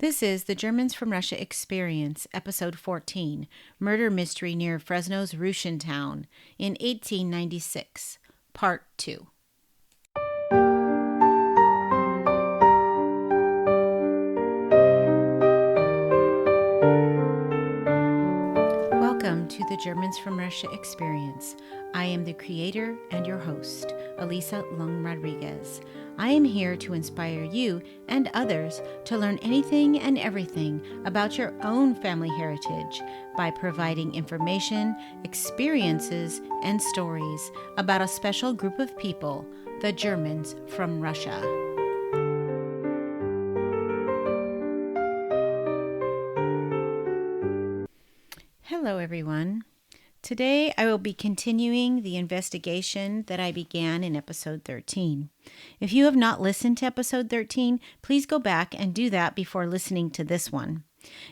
This is the Germans from Russia Experience, Episode 14, Murder Mystery near Fresno's Rooshian Town in 1896, Part 2. Welcome to the Germans from Russia Experience. I am the creator and your host, Elisa Lung Rodriguez. I am here to inspire you and others to learn anything and everything about your own family heritage by providing information, experiences, and stories about a special group of people, the Germans from Russia. Hello, everyone. Today, I will be continuing the investigation that I began in episode 13. If you have not listened to episode 13, please go back and do that before listening to this one.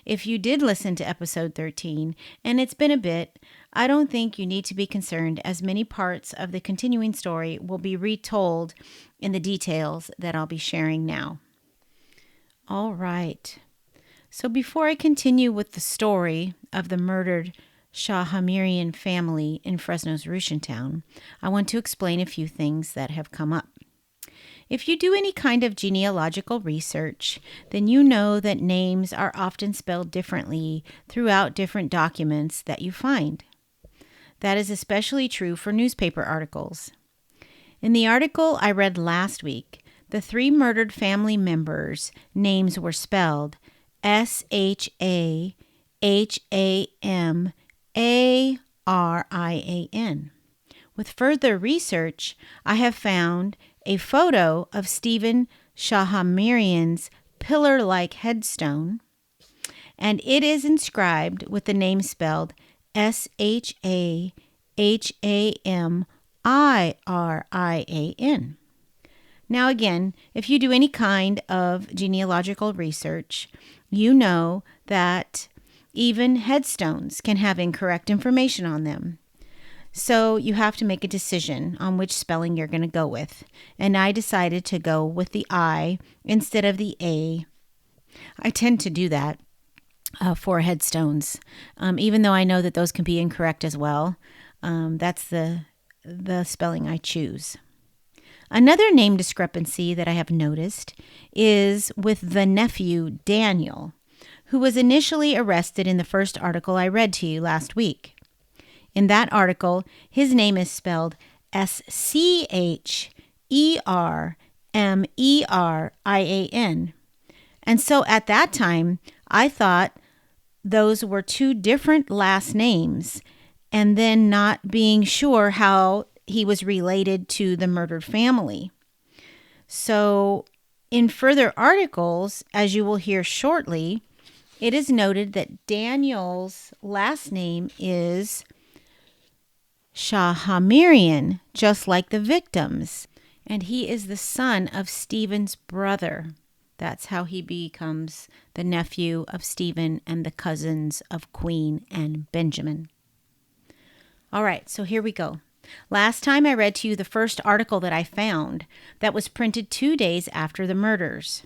If you did listen to episode 13, and it's been a bit, I don't think you need to be concerned, as many parts of the continuing story will be retold in the details that I'll be sharing now. All right. So before I continue with the story of the murdered Shahhamirian family in Fresno's Rooshian Town, I want to explain a few things that have come up. If you do any kind of genealogical research, then you know that names are often spelled differently throughout different documents that you find. That is especially true for newspaper articles. In the article I read last week, the three murdered family members' names were spelled Shahhamarian. With further research, I have found a photo of Stephen Shahhamirian's pillar-like headstone, and it is inscribed with the name spelled Shahhamirian. Now again, if you do any kind of genealogical research, you know that even headstones can have incorrect information on them. So you have to make a decision on which spelling you're going to go with. And I decided to go with the I instead of the A. I tend to do that for headstones, even though I know that those can be incorrect as well. That's the spelling I choose. Another name discrepancy that I have noticed is with the nephew, Daniel, who was initially arrested in the first article I read to you last week. In that article, his name is spelled Schemerian. And so at that time, I thought those were two different last names, and then not being sure how he was related to the murdered family. So in further articles, as you will hear shortly, it is noted that Daniel's last name is Shahhamirian, just like the victims. And he is the son of Stephen's brother. That's how he becomes the nephew of Stephen and the cousins of Queen and Benjamin. All right, so here we go. Last time I read to you the first article that I found that was printed 2 days after the murders.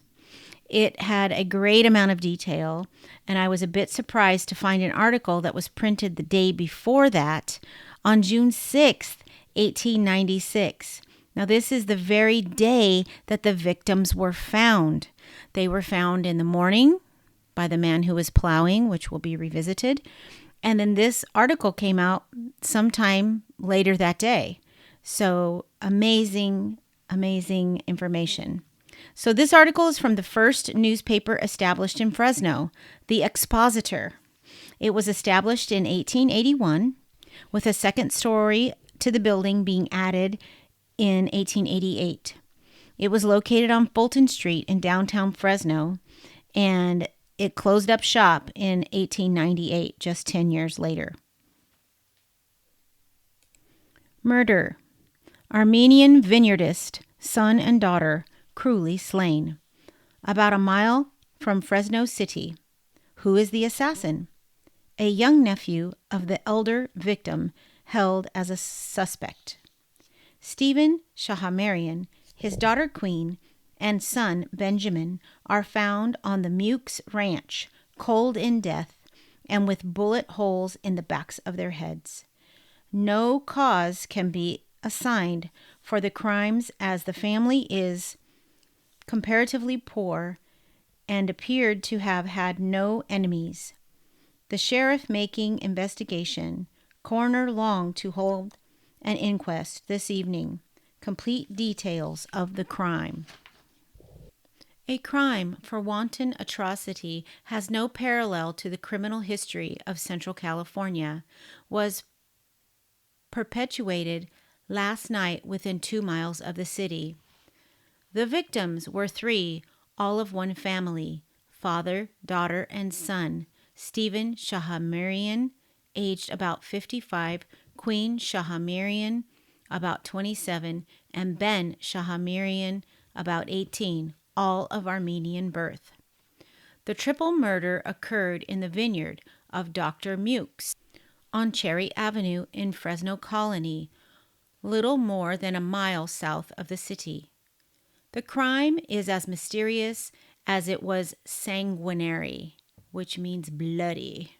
It had a great amount of detail, and I was a bit surprised to find an article that was printed the day before that on June 6th, 1896. Now, this is the very day that the victims were found. They were found in the morning by the man who was plowing, which will be revisited. And then this article came out sometime later that day. So amazing information. So this article is from the first newspaper established in Fresno, the Expositor. It was established in 1881, with a second story to the building being added in 1888. It was located on Fulton Street in downtown Fresno, and it closed up shop in 1898, just 10 years later. Murder. Armenian vineyardist, son and daughter, cruelly slain. About a mile from Fresno City. Who is the assassin? A young nephew of the elder victim held as a suspect. Stephen Shahhamirian, his daughter Queen, and son Benjamin are found on the Mewks Ranch, cold in death and with bullet holes in the backs of their heads. No cause can be assigned for the crimes, as the family is comparatively poor and appeared to have had no enemies. The sheriff making investigation, coroner longed to hold an inquest this evening. Complete details of the crime. A crime for wanton atrocity has no parallel to the criminal history of Central California, was perpetuated last night within 2 miles of the city. The victims were 3, all of one family, father, daughter, and son, Stephen Shahamirian, aged about 55, Queen Shahamirian, about 27, and Ben Shahamirian, about 18, all of Armenian birth. The triple murder occurred in the vineyard of Dr. Mewks on Cherry Avenue in Fresno Colony, little more than a mile south of the city. The crime is as mysterious as it was sanguinary, which means bloody.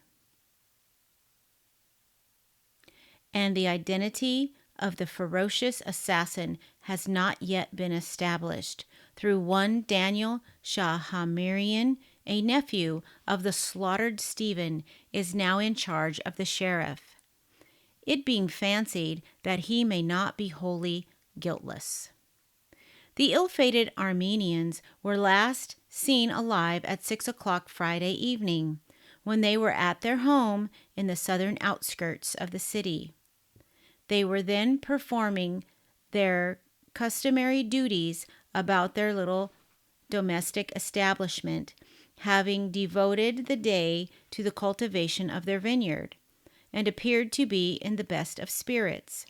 And the identity of the ferocious assassin has not yet been established through one Daniel Shahamirian, a nephew of the slaughtered Stephen, is now in charge of the sheriff, it being fancied that he may not be wholly guiltless. The ill-fated Armenians were last seen alive at 6 o'clock Friday evening, when they were at their home in the southern outskirts of the city. They were then performing their customary duties about their little domestic establishment, having devoted the day to the cultivation of their vineyard, and appeared to be in the best of spirits.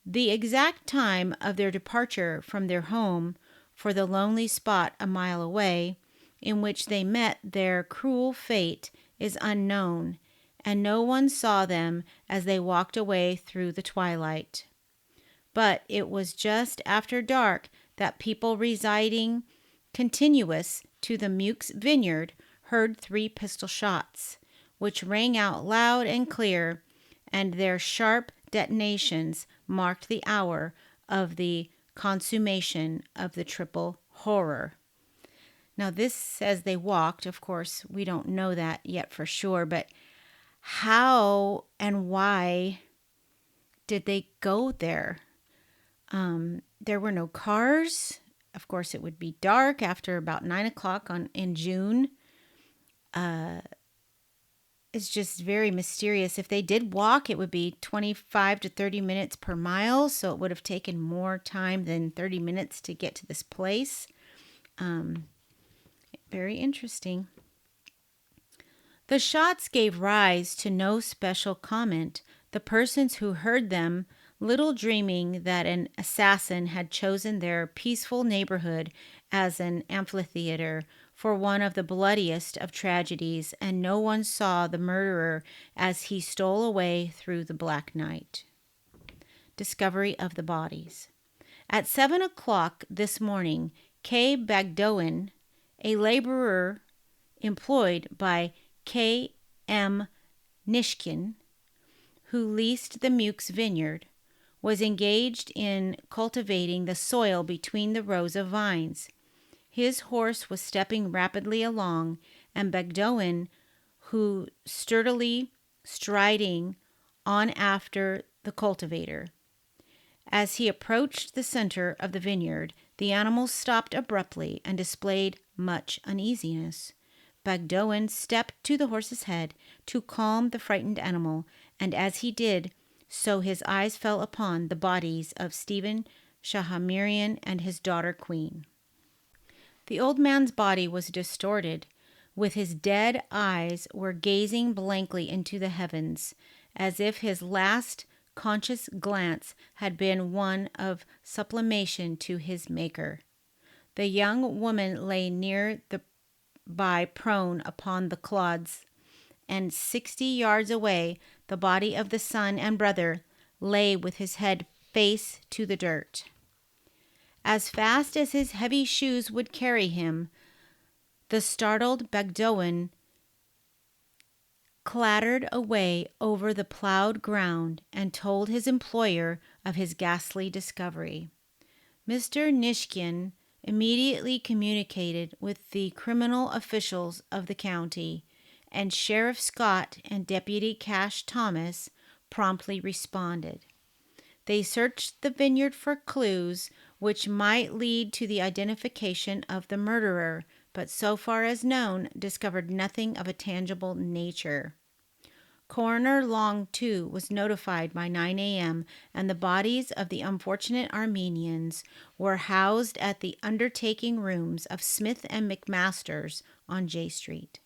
The exact time of their departure from their home for the lonely spot a mile away, in which they met their cruel fate, is unknown, and no one saw them as they walked away through the twilight. But it was just after dark that people residing continuous to the Mewks vineyard heard 3 pistol shots, which rang out loud and clear, and their sharp detonations marked the hour of the consummation of the triple horror. Now, this says they walked. Of course, we don't know that yet for sure, but how and why did they go there? There were no cars. Of course, it would be dark after about 9 o'clock in June. It's just very mysterious. If they did walk, it would be 25 to 30 minutes per mile, so it would have taken more time than 30 minutes to get to this place. Very interesting. The shots gave rise to no special comment, the persons who heard them little dreaming that an assassin had chosen their peaceful neighborhood as an amphitheater for one of the bloodiest of tragedies, and no one saw the murderer as he stole away through the black night. Discovery of the bodies. At 7 o'clock this morning, K. Bagdoin, a laborer employed by K. M. Nishkin, who leased the Mewks vineyard, was engaged in cultivating the soil between the rows of vines. His horse was stepping rapidly along, and Bagdoin, who sturdily striding on after the cultivator. As he approached the center of the vineyard, the animal stopped abruptly and displayed much uneasiness. Bagdoin stepped to the horse's head to calm the frightened animal, and as he did so, his eyes fell upon the bodies of Stephen Shahamirian and his daughter Queen. The old man's body was distorted, with his dead eyes were gazing blankly into the heavens, as if his last conscious glance had been one of supplication to his Maker. The young woman lay near by prone upon the clods, and 60 yards away the body of the son and brother lay with his head face to the dirt. As fast as his heavy shoes would carry him, the startled Bagdoan clattered away over the plowed ground and told his employer of his ghastly discovery. Mr. Nishkin immediately communicated with the criminal officials of the county, and Sheriff Scott and Deputy Cash Thomas promptly responded. They searched the vineyard for clues which might lead to the identification of the murderer, but so far as known, discovered nothing of a tangible nature. Coroner Long, too, was notified by 9 a.m., and the bodies of the unfortunate Armenians were housed at the undertaking rooms of Smith and McMaster's on J Street.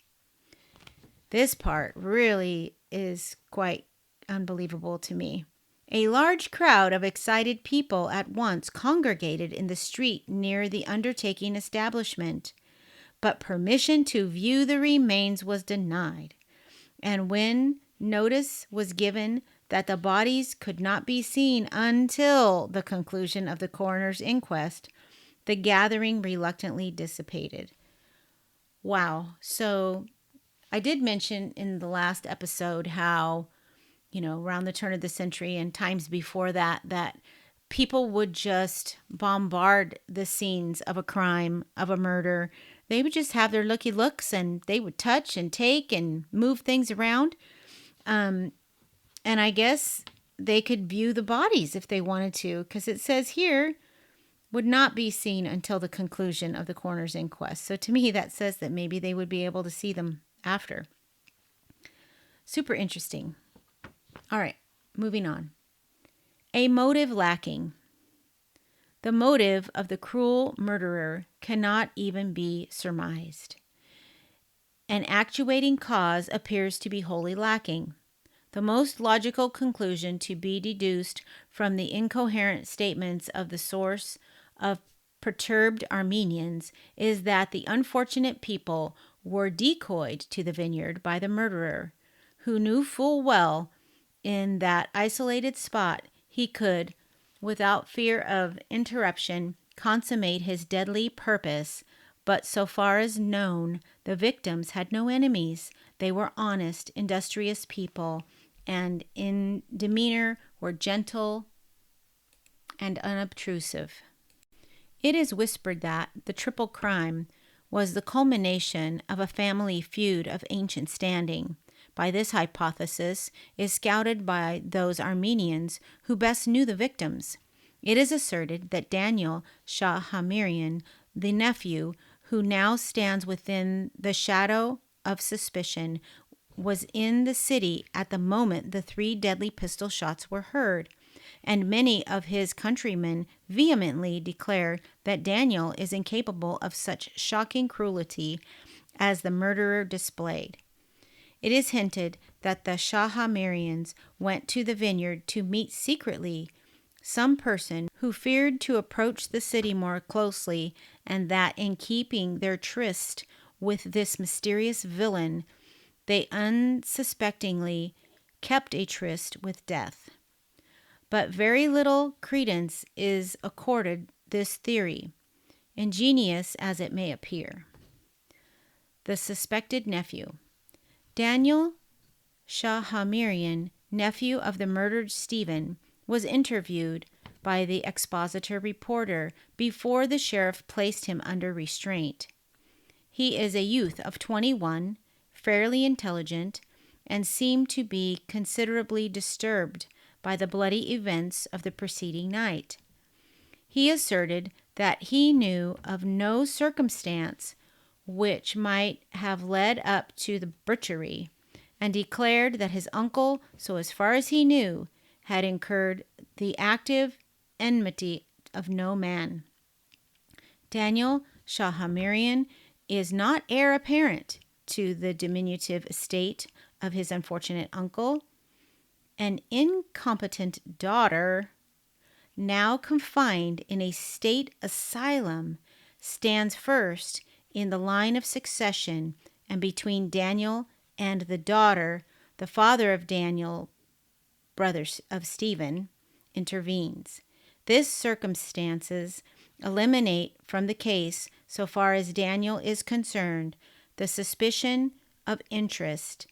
This part really is quite unbelievable to me. A large crowd of excited people at once congregated in the street near the undertaking establishment, but permission to view the remains was denied. And when notice was given that the bodies could not be seen until the conclusion of the coroner's inquest, the gathering reluctantly dissipated. Wow. So I did mention in the last episode how, around the turn of the century and times before that, that people would just bombard the scenes of a crime, of a murder. They would just have their looky looks and they would touch and take and move things around. And I guess they could view the bodies if they wanted to, because it says here, would not be seen until the conclusion of the coroner's inquest. So to me, that says that maybe they would be able to see them after. Super interesting. All right, moving on. A motive lacking. The motive of the cruel murderer cannot even be surmised. An actuating cause appears to be wholly lacking. The most logical conclusion to be deduced from the incoherent statements of the source of perturbed Armenians is that the unfortunate people were decoyed to the vineyard by the murderer, who knew full well in that isolated spot he could, without fear of interruption, consummate his deadly purpose. But so far as known, the victims had no enemies. They were honest, industrious people, and in demeanor were gentle and unobtrusive. It is whispered that the triple crime was the culmination of a family feud of ancient standing. By this hypothesis is scouted by those Armenians who best knew the victims. It is asserted that Daniel Shahamirian, the nephew who now stands within the shadow of suspicion, was in the city at the moment the 3 deadly pistol shots were heard, and many of his countrymen vehemently declare that Daniel is incapable of such shocking cruelty as the murderer displayed. It is hinted that the Shahamirians went to the vineyard to meet secretly some person who feared to approach the city more closely, and that in keeping their tryst with this mysterious villain, they unsuspectingly kept a tryst with death. But very little credence is accorded this theory, ingenious as it may appear. The suspected nephew. Daniel Shahamirian, nephew of the murdered Stephen, was interviewed by the expositor reporter before the sheriff placed him under restraint. He is a youth of 21, fairly intelligent, and seemed to be considerably disturbed by the bloody events of the preceding night. He asserted that he knew of no circumstance which might have led up to the butchery, and declared that his uncle, so as far as he knew, had incurred the active enmity of no man. Daniel Shahamirian is not heir apparent to the diminutive estate of his unfortunate uncle. An incompetent daughter, now confined in a state asylum, stands first in the line of succession, and between Daniel and the daughter, the father of Daniel, brother of Stephen, intervenes. This circumstances eliminate from the case, so far as Daniel is concerned, the suspicion of interest,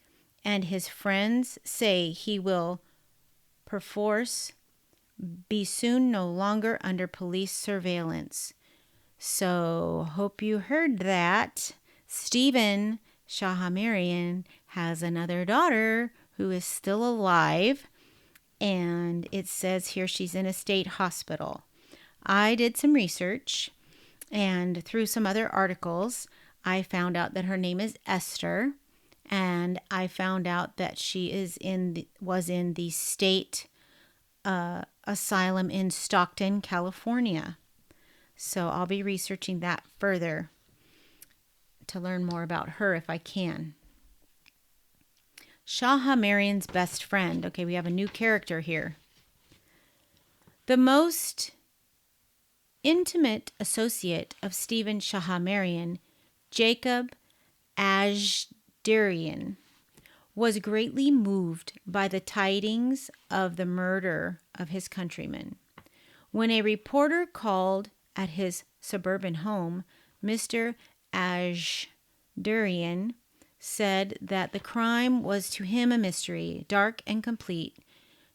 and his friends say he will perforce be soon no longer under police surveillance. So, hope you heard that. Stephen Shahamarian has another daughter who is still alive, and it says here she's in a state hospital. I did some research, and through some other articles, I found out that her name is Esther, and I found out that she was in the state asylum in Stockton, California. So I'll be researching that further to learn more about her if I can. Shahamarian's best friend. Okay, we have a new character here. The most intimate associate of Stephen Shahamarian, Jacob Ashdarian, was greatly moved by the tidings of the murder of his countryman. When a reporter called at his suburban home, Mr. Ashdarian said that the crime was to him a mystery, dark and complete.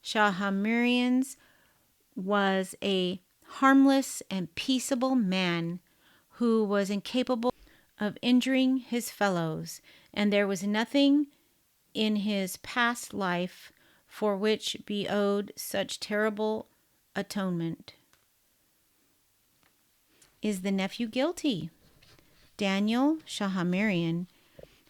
Shahamarian's was a harmless and peaceable man who was incapable of injuring his fellows, and there was nothing in his past life for which be owed such terrible atonement. Is the nephew guilty? Daniel Shahamarian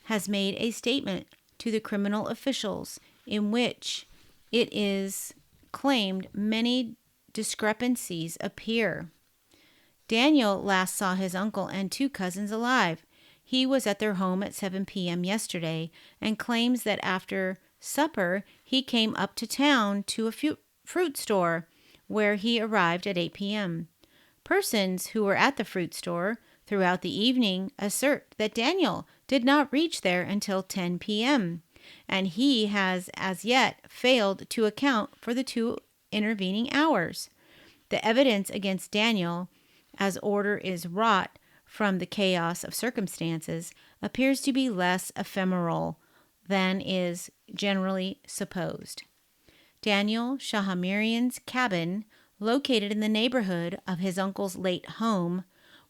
has made a statement to the criminal officials in which it is claimed many discrepancies appear. Daniel last saw his uncle and two cousins alive. He was at their home at 7 p.m. yesterday and claims that after supper he came up to town to a fruit store where he arrived at 8 p.m. Persons who were at the fruit store throughout the evening assert that Daniel did not reach there until 10 p.m., and he has as yet failed to account for the 2 intervening hours. The evidence against Daniel, as order is wrought from the chaos of circumstances, appears to be less ephemeral than is generally supposed. Daniel Shahamarian's cabin, located in the neighborhood of his uncle's late home,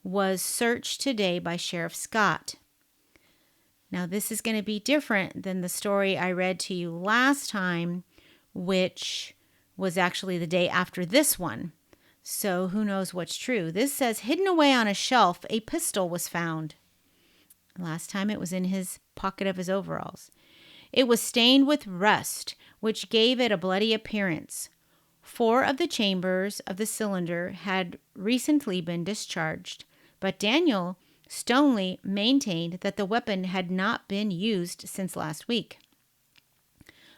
was searched today by Sheriff Scott. Now, this is going to be different than the story I read to you last time, which was actually the day after this one. So who knows what's true? This says, hidden away on a shelf, a pistol was found. Last time it was in his pocket of his overalls. It was stained with rust, which gave it a bloody appearance. 4 of the chambers of the cylinder had recently been discharged, but Daniel Stoneley maintained that the weapon had not been used since last week.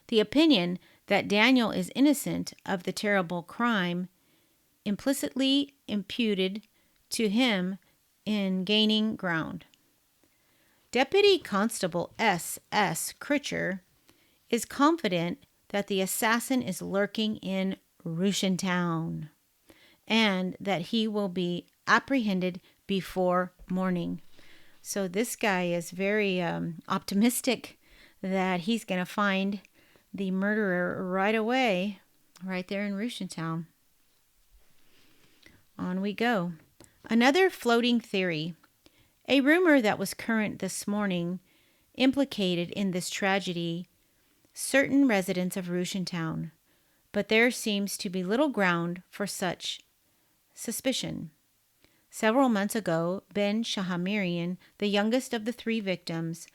The opinion that Daniel is innocent of the terrible crime implicitly imputed to him in gaining ground. Deputy Constable S.S. Critcher is confident that the assassin is lurking in Rooshian Town and that he will be apprehended before morning. So this guy is very optimistic that he's going to find the murderer right away, right there in Rooshian Town. On we go. Another floating theory. A rumor that was current this morning implicated in this tragedy certain residents of Rooshian Town, but there seems to be little ground for such suspicion. Several months ago, Ben Shahamarian, the youngest of the 3 victims,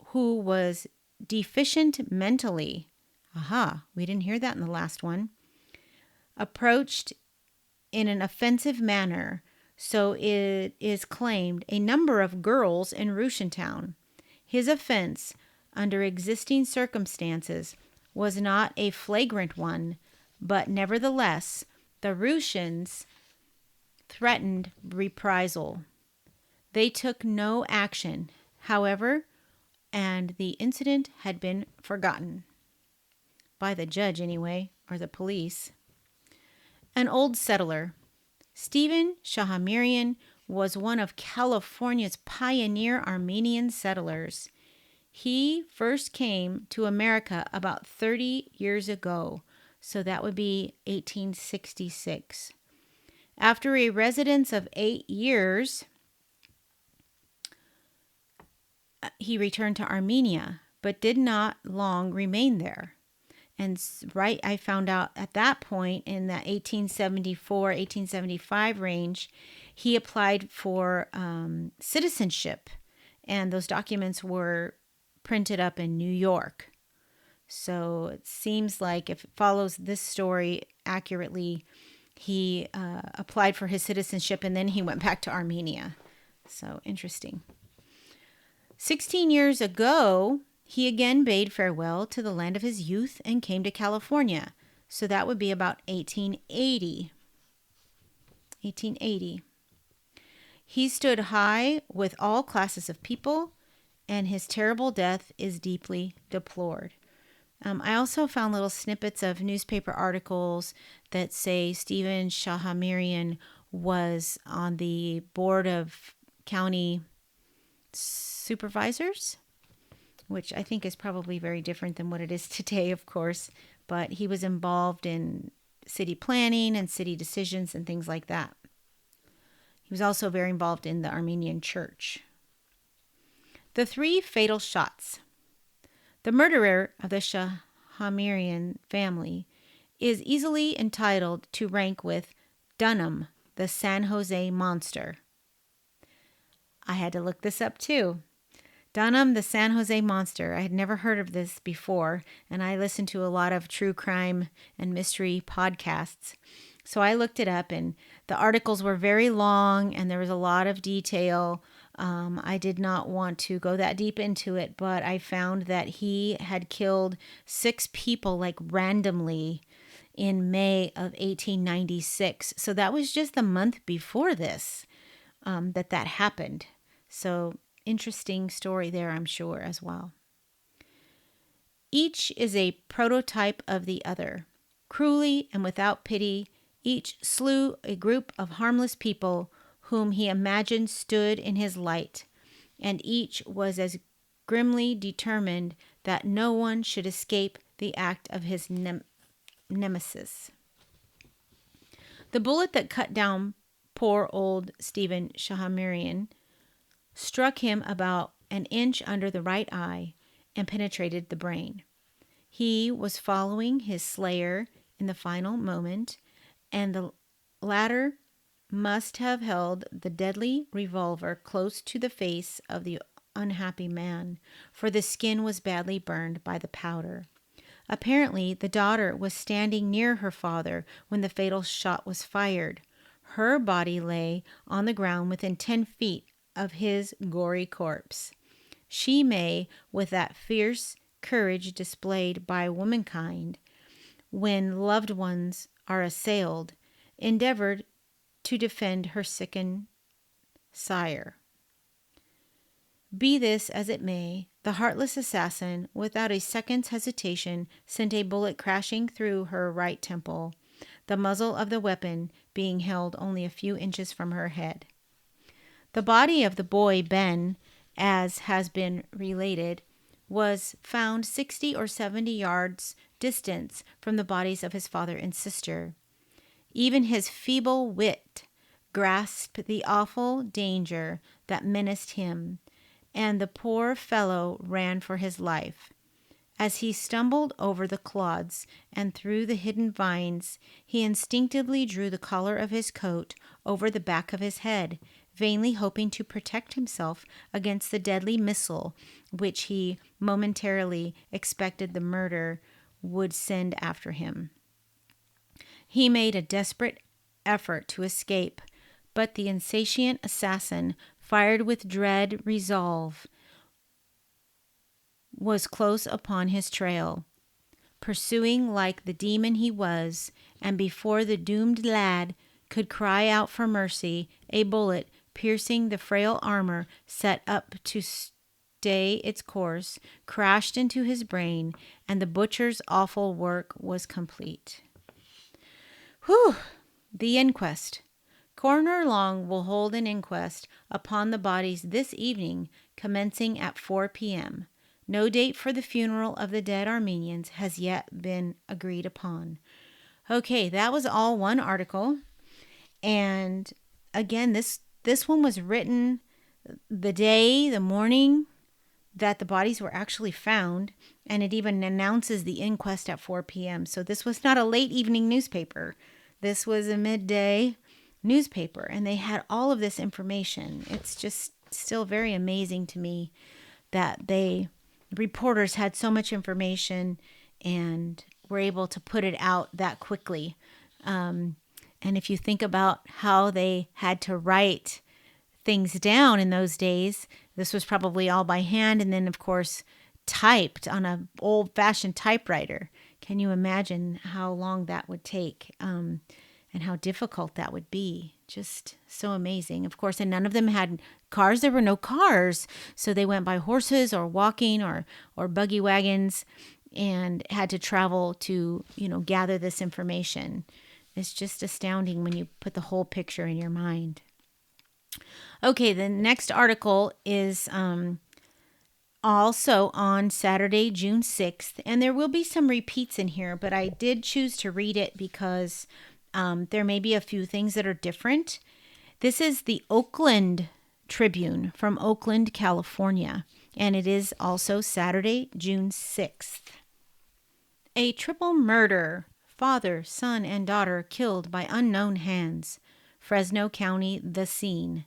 who was deficient mentally, we didn't hear that in the last one, approached in an offensive manner, so it is claimed, a number of girls in Rooshian Town. His offense, under existing circumstances, was not a flagrant one, but nevertheless, the Rooshians threatened reprisal. They took no action, however, and the incident had been forgotten. By the judge, anyway, or the police. An old settler, Stephen Shahamirian was one of California's pioneer Armenian settlers. He first came to America about 30 years ago, so that would be 1866. After a residence of 8 years, he returned to Armenia, but did not long remain there. And I found out at that point in that 1874, 1875 range, he applied for citizenship, and those documents were printed up in New York. So it seems like if it follows this story accurately, he applied for his citizenship and then he went back to Armenia. So interesting. 16 years ago, he again bade farewell to the land of his youth and came to California. So that would be about 1880. 1880. He stood high with all classes of people, and his terrible death is deeply deplored. I also found little snippets of newspaper articles that say Stephen Shahamirian was on the board of county supervisors, which I think is probably very different than what it is today, of course. But he was involved in city planning and city decisions and things like that. He was also very involved in the Armenian church. The 3 fatal shots. The murderer of the Shahamirian family is easily entitled to rank with Dunham, the San Jose Monster. I had to look this up too. Dunham, the San Jose Monster. I had never heard of this before, and I listened to a lot of true crime and mystery podcasts. So I looked it up, and the articles were very long, and there was a lot of detail. I did not want to go that deep into it, but I found that he had killed 6 people like randomly in May of 1896. So that was just the month before this that happened. So interesting story there, I'm sure, as well. Each is a prototype of the other. Cruelly and without pity, each slew a group of harmless people whom he imagined stood in his light, and each was as grimly determined that no one should escape the act of his nemesis. The bullet that cut down poor old Stephen Shahamirian struck him about an inch under the right eye and penetrated the brain. He was following his slayer in the final moment, and the latter must have held the deadly revolver close to the face of the unhappy man, for the skin was badly burned by the powder. Apparently, the daughter was standing near her father when the fatal shot was fired. Her body lay on the ground within 10 feet of his gory corpse. She may, with that fierce courage displayed by womankind when loved ones are assailed, endeavored to defend her sickened sire. Be this as it may, the heartless assassin, without a second's hesitation, sent a bullet crashing through her right temple, the muzzle of the weapon being held only a few inches from her head. The body of the boy Ben, as has been related, was found 60 or 70 yards distance from the bodies of his father and sister. Even his feeble wit grasped the awful danger that menaced him, and the poor fellow ran for his life. As he stumbled over the clods and through the hidden vines, he instinctively drew the collar of his coat over the back of his head, vainly hoping to protect himself against the deadly missile which he momentarily expected the murderer would send after him. He made a desperate effort to escape, but the insatiate assassin, fired with dread resolve, was close upon his trail, pursuing like the demon he was, and before the doomed lad could cry out for mercy, a bullet, piercing the frail armor set up to stay its course, crashed into his brain, and the butcher's awful work was complete. Whew! The inquest. Coroner Long will hold an inquest upon the bodies this evening, commencing at 4 p.m. No date for the funeral of the dead Armenians has yet been agreed upon. Okay, that was all one article. And again, this one was written the morning that the bodies were actually found, and it even announces the inquest at 4 p.m. So this was not a late evening newspaper. This was a midday newspaper, and they had all of this information. It's just still very amazing to me that reporters had so much information and were able to put it out that quickly. And if you think about how they had to write things down in those days, this was probably all by hand, and then of course typed on an old-fashioned typewriter. Can you imagine how long that would take, and how difficult that would be? Just so amazing. Of course, and none of them had cars. There were no cars, so they went by horses or walking or buggy wagons, and had to travel to gather this information. It's just astounding when you put the whole picture in your mind. Okay, the next article is also on Saturday, June 6th, and there will be some repeats in here, but I did choose to read it because there may be a few things that are different. This is the Oakland Tribune from Oakland, California, and it is also Saturday, June 6th. A triple murder. Father, son, and daughter killed by unknown hands. Fresno County, the scene.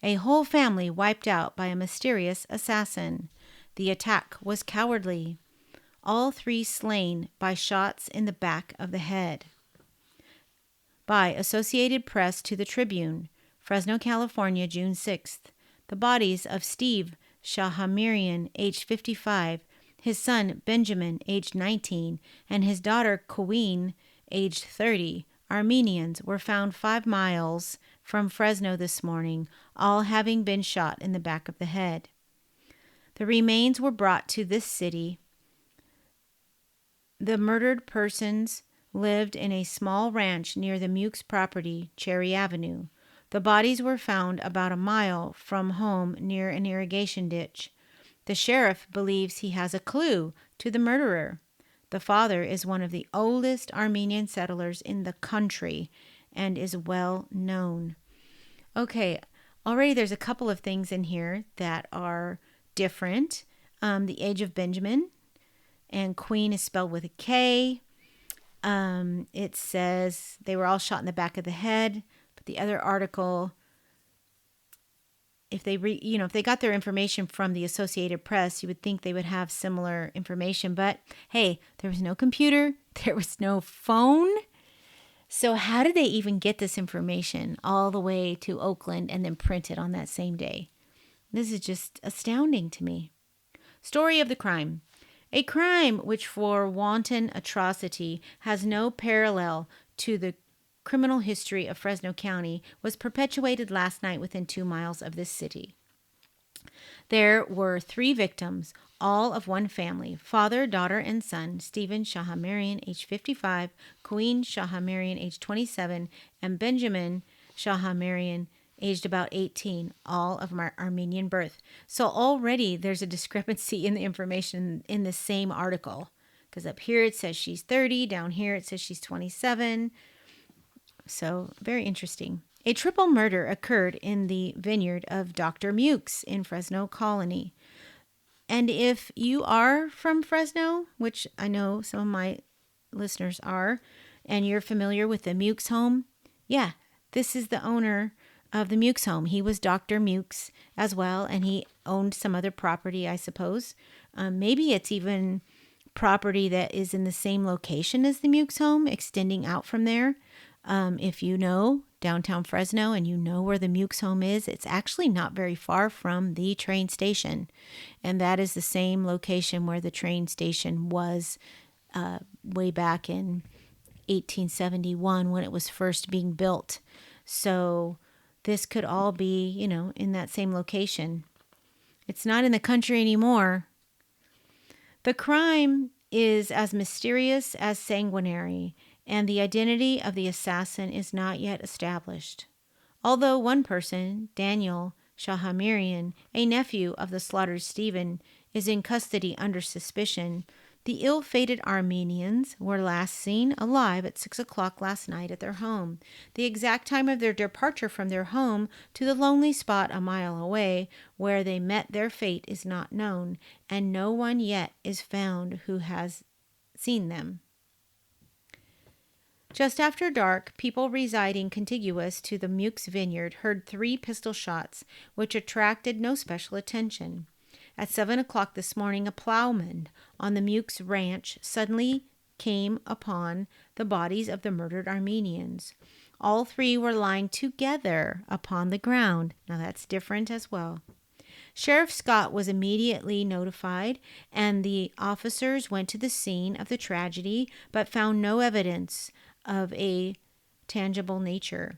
A whole family wiped out by a mysterious assassin. The attack was cowardly. All three slain by shots in the back of the head. By Associated Press to the Tribune, Fresno, California, June 6th. The bodies of Steve Shahamirian, age 55, his son Benjamin, aged 19, and his daughter Queen, aged 30, Armenians, were found 5 miles from Fresno this morning, all having been shot in the back of the head. The remains were brought to this city. The murdered persons lived in a small ranch near the Mukes property, Cherry Avenue. The bodies were found about a mile from home near an irrigation ditch. The sheriff believes he has a clue to the murderer. The father is one of the oldest Armenian settlers in the country and is well known. Okay, already there's a couple of things in here that are different. The age of Benjamin, and Queen is spelled with a K. It says they were all shot in the back of the head, but the other article, if they got their information from the Associated Press, you would think they would have similar information. But hey, there was no computer, there was no phone. So how did they even get this information all the way to Oakland and then print it on that same day? This is just astounding to me. Story of the crime. A crime which for wanton atrocity has no parallel to the criminal history of Fresno County was perpetuated last night within 2 miles of this city. There were 3 victims, all of one family, father, daughter, and son, Stephen Shahamirian, age 55, Queen Shahamirian, age 27, and Benjamin Shahamirian, aged about 18, all of Armenian birth. So already there's a discrepancy in the information in the same article, because up here it says she's 30, down here it says she's 27. So very interesting. A triple murder occurred in the vineyard of Dr. Mukes in Fresno Colony. And if you are from Fresno, which I know some of my listeners are, and you're familiar with the Mukes home, yeah, this is the owner of the Mukes home. He was Dr. Mukes as well, and he owned some other property, I suppose. Maybe it's even property that is in the same location as the Mukes home, extending out from there. If you know downtown Fresno and you know where the Mukes home is, it's actually not very far from the train station. And that is the same location where the train station was way back in 1871 when it was first being built. So this could all be, in that same location. It's not in the country anymore. The crime is as mysterious as sanguinary, and the identity of the assassin is not yet established. Although one person, Daniel Shahamirian, a nephew of the slaughtered Stephen, is in custody under suspicion, the ill-fated Armenians were last seen alive at 6 o'clock last night at their home. The exact time of their departure from their home to the lonely spot a mile away where they met their fate is not known, and no one yet is found who has seen them. Just after dark, people residing contiguous to the Mukes vineyard heard 3 pistol shots, which attracted no special attention. At 7 o'clock this morning, a plowman on the Mukes ranch suddenly came upon the bodies of the murdered Armenians. All 3 were lying together upon the ground. Now that's different as well. Sheriff Scott was immediately notified, and the officers went to the scene of the tragedy, but found no evidence of a tangible nature.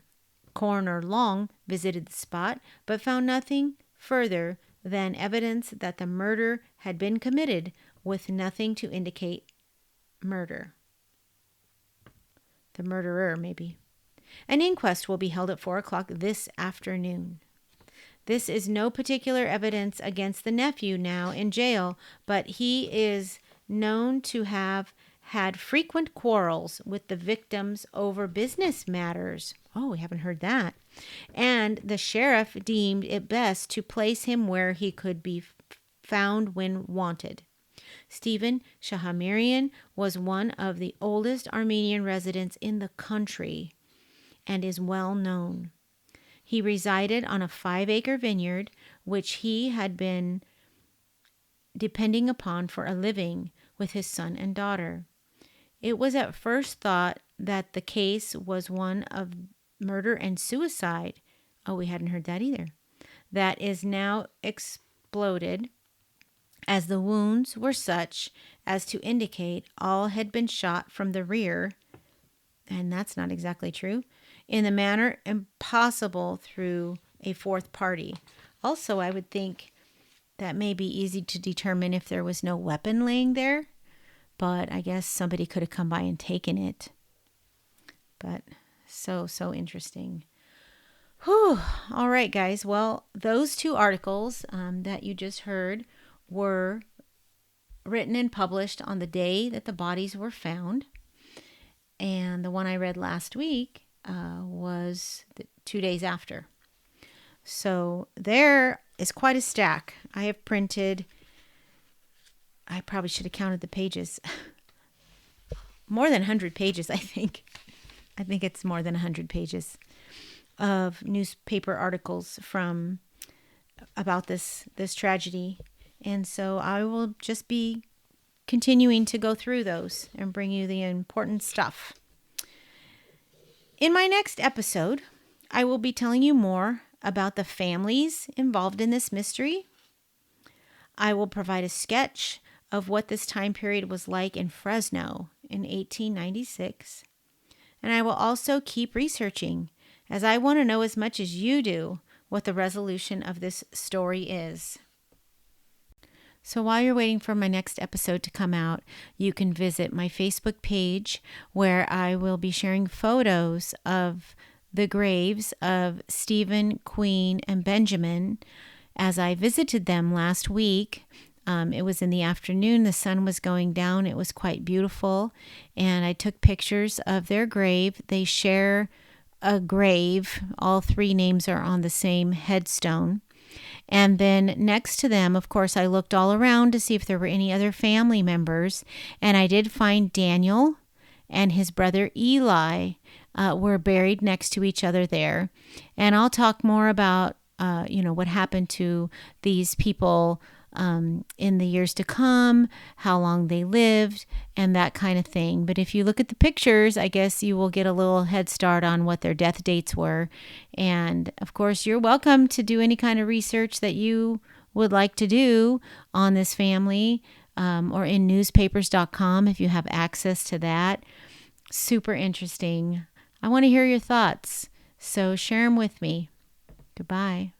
Coroner Long visited the spot, but found nothing further than evidence that the murder had been committed, with nothing to indicate murder. The murderer, maybe. An inquest will be held at 4 o'clock this afternoon. This is no particular evidence against the nephew now in jail, but he is known to have had frequent quarrels with the victims over business matters. Oh, we haven't heard that. And the sheriff deemed it best to place him where he could be found when wanted. Stephen Shahamirian was one of the oldest Armenian residents in the country and is well known. He resided on a 5-acre vineyard, which he had been depending upon for a living with his son and daughter. It was at first thought that the case was one of murder and suicide. Oh, we hadn't heard that either. That is now exploded, as the wounds were such as to indicate all had been shot from the rear, and that's not exactly true, in the manner impossible through a fourth party. Also, I would think that may be easy to determine if there was no weapon laying there, but I guess somebody could have come by and taken it. But so interesting. Whew. All right, guys. Well, those 2 articles that you just heard were written and published on the day that the bodies were found. And the one I read last week was 2 days after. So there is quite a stack. I have printed, I probably should have counted the pages. More than 100 pages, I think. I think it's more than 100 pages of newspaper articles about this tragedy. And so I will just be continuing to go through those and bring you the important stuff. In my next episode, I will be telling you more about the families involved in this mystery. I will provide a sketch of what this time period was like in Fresno in 1896. And I will also keep researching, as I want to know as much as you do what the resolution of this story is. So while you're waiting for my next episode to come out, you can visit my Facebook page, where I will be sharing photos of the graves of Stephen, Queen, and Benjamin as I visited them last week. It was in the afternoon. The sun was going down. It was quite beautiful. And I took pictures of their grave. They share a grave. All 3 names are on the same headstone. And then next to them, of course, I looked all around to see if there were any other family members. And I did find Daniel and his brother Eli were buried next to each other there. And I'll talk more about, what happened to these people in the years to come, how long they lived, and that kind of thing. But if you look at the pictures, I guess you will get a little head start on what their death dates were. And of course, you're welcome to do any kind of research that you would like to do on this family, or in newspapers.com if you have access to that. Super interesting. I want to hear your thoughts, so share them with me. Goodbye.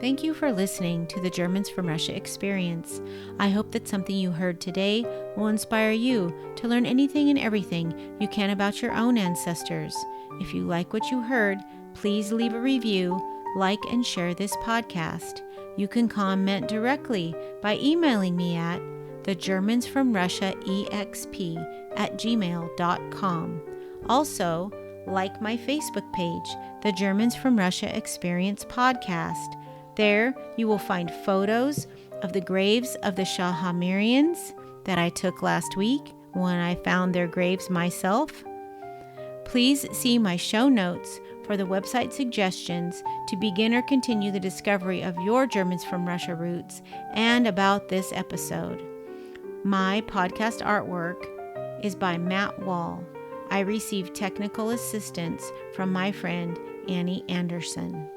Thank you for listening to the Germans from Russia experience. I hope that something you heard today will inspire you to learn anything and everything you can about your own ancestors. If you like what you heard, please leave a review, like, and share this podcast. You can comment directly by emailing me at thegermansfromrussiaexp@gmail.com. Also, like my Facebook page, The Germans from Russia Experience Podcast. There, you will find photos of the graves of the Shahamirians that I took last week when I found their graves myself. Please see my show notes for the website suggestions to begin or continue the discovery of your Germans from Russia roots and about this episode. My podcast artwork is by Matt Wall. I received technical assistance from my friend Annie Anderson.